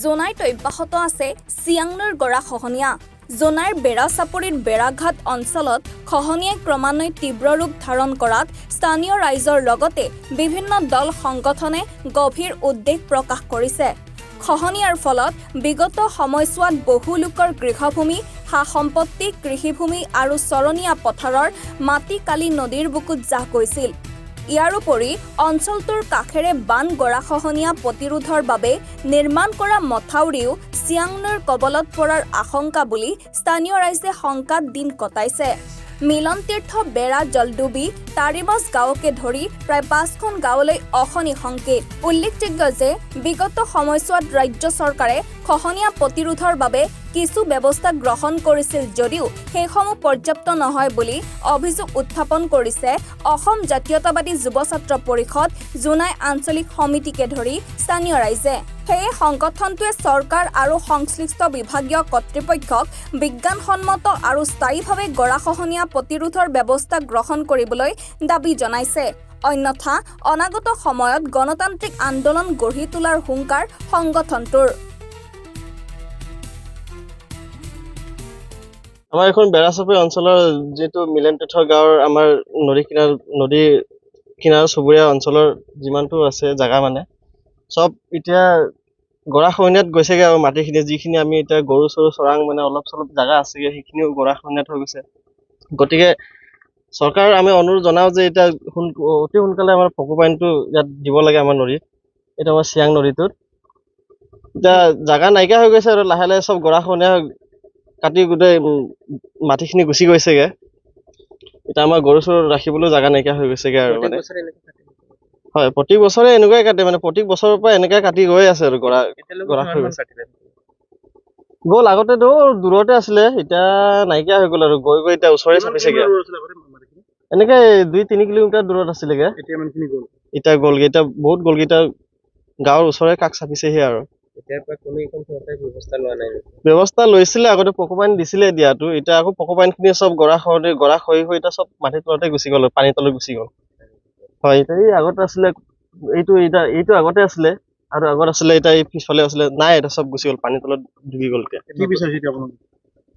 জোনাইত অব্যাহত আছে চিয়াংনৈৰ গৰাখহনীয়া। জোনাইৰ বেৰাচাপৰিৰ বেৰাঘাট অঞ্চলত খহনীয়াই ক্ৰমান্বয়ে তীব্ৰ ৰূপ ধাৰণ কৰাত স্থানীয় ৰাইজৰ লগতে বিভিন্ন দল সংগঠনে গভীৰ উদ্বেগ প্ৰকাশ কৰিছে। খহনীয়াৰ ফলত বিগত সময়ছোৱাত বহু লোকৰ গৃহভূমি, সা-সম্পত্তি, কৃষিভূমি আৰু চৰণীয়া পথাৰৰ মাটি কালি নদীৰ বুকুত জাহ গৈছিল। ইয়াৰ উপৰি অঞ্চলটোৰ কাষেৰে বান গৰাখহনীয়া প্ৰতিৰোধৰ বাবে নিৰ্মাণ কৰা মথাউৰিও চিয়াংনৈৰ কবলত পৰাৰ আশংকা বুলি স্থানীয় ৰাইজে শংকাত দিন কটাইছে। মিলন তীৰ্থ বেৰা জলডুবি তাৰিবাজ গাঁৱকে ধৰি প্ৰায় 5খন গাঁৱলৈ অশনি সংকেত। উল্লেখযোগ্য যে বিগত সময়ছোৱাত ৰাজ্য চৰকাৰে খহনীয়া প্ৰতিৰোধৰ বাবে কিছু ব্যৱস্থা গ্ৰহণ কৰিছিল যদিও সেইসমূহ পৰ্যাপ্ত নহয় বুলি অভিযোগ উত্থাপন কৰিছে অসম জাতীয়তাবাদী যুৱ ছাত্ৰ পৰিষদ, জোনাই আঞ্চলিক সমিতিকে ধৰি স্থানীয় ৰাইজে। সেয়ে সংগঠনটোৱে চৰকাৰ আৰু সংশ্লিষ্ট বিভাগীয় কৰ্তৃপক্ষক বিজ্ঞানসন্মত আৰু স্থায়ীভাৱে গৰাখহনীয়া প্ৰতিৰোধৰ ব্যৱস্থা গ্ৰহণ কৰিবলৈ দাবী জনাইছে। অন্যথা অনাগত সময়ত গণতান্ত্ৰিক আন্দোলন গঢ়ি তোলাৰ হুংকাৰ সংগঠনটোৰ। আমাৰ এখন বেৰাচাপৰি অঞ্চলৰ যিটো মিলন তীৰ্থ গাঁৱৰ আমাৰ নদী কিনাৰ চুবুৰীয়া অঞ্চলৰ যিমানটো আছে জাগা মানে চব এতিয়া গৰাখহনীয়াত গৈছেগে আৰু মাটিখিনি যিখিনি আমি এতিয়া গৰু চৰু চৰাং মানে অলপ চলপ জাগা আছেগে সেইখিনিও গৰাখহনীয়াত হৈ গৈছে। গতিকে চৰকাৰৰ আমি অনুৰোধ জনাও যে এতিয়া অতি সোনকালে আমাৰ পশুপাইনটো ইয়াত দিব লাগে আমাৰ নদীত, এইটো আমাৰ চিয়াং নদীটোত। এতিয়া জাগা নাইকিয়া হৈ গৈছে আৰু লাহে লাহে চব গৰাখহনীয়া কাটি গোটেই মাটিখিনি গুচি গৈছেগে। এতিয়া আমাৰ গৰু চৰু ৰাখিবলৈ জাগা নাইকিয়া হৈ গৈছেগে আৰু মানে হয় প্ৰতি বছৰে এনেকুৱাই কাটে মানে প্ৰতি বছৰৰ পৰা এনেকৈ কাটি গৈ আছে আৰু গল আগতেতো দূৰতে আছিলে, এতিয়া নাইকিয়া হৈ গ'ল আৰু গৈ গৈ এতিয়া ওচৰে চাপিছেগে। এনেকে 2-3 কিলোমিটাৰ দূৰত আছিলেগে, এতিয়া গ'লগে, এতিয়া বহুত গ'লগে, এতিয়া গাঁৱৰ ওচৰে কাষ চাপিছেহি আৰু। ব্যৱস্থা লৈছিলে আগতে, পশুপাইন দিছিলে দিয়াটো, এতিয়া আকৌ পশুপাইন খিনি চব গৰা খহি এতিয়া চব মাটিৰ তলতে গুচি গ'ল, পানীৰ তলত গুচি গ'ল। হয় এতিয়া এই আগতে আছিলে এইটো আগতে আছিলে আৰু আগত আছিলে, এতিয়া এই পিছফালে আছিলে, নাই এতিয়া চব গুচি গ'ল, পানীৰ তলত ডুবি গ'ল।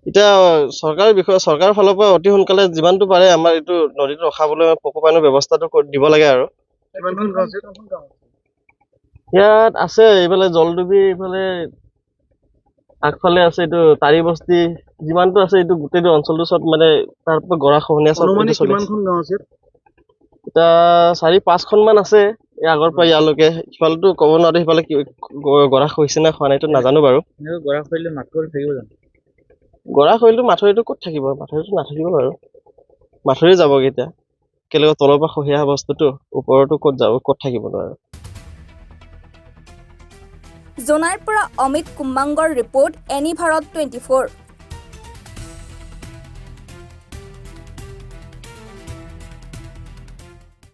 এতিয়া চৰকাৰৰ ফালৰ পৰা অতি সোনকালে যিমানটো পাৰে আমাৰ এইটো নদীটো ৰখাবলৈ পশুপাইনৰ ব্যৱস্থাটো দিব লাগে আৰু। ইয়াত আছে এইফালে জলডুবি, এইফালে আগফালে আছে এইটো তাৰি বস্তি, যিমানটো আছে এইটো গোটেইটো অঞ্চলটো চব মানে তাৰ পৰা গৰাখহনীয়া চব এতিয়া 4-5খন মান আছে এই আগৰ পৰা ইয়ালৈকে। সিফালেতো ক'ব নোৱাৰো সিফালে গৰা খহিছে নে খোৱা নাইতো নাজানো বাৰু। গৰাখহিলেতো মাথৰিটো ক'ত থাকিব, মাথৰিটো নাথাকিব বাৰু, মাথৰি যাবগে এতিয়া কেলেগৰ তলৰ পৰা খহি অহা বস্তুটো ওপৰতো ক'ত যাব, ক'ত থাকিব নোৱাৰো। জোনাইৰ পৰা অমিত কুম্বাংগৰ ৰিপৰ্ট, এনি ভাৰত 24।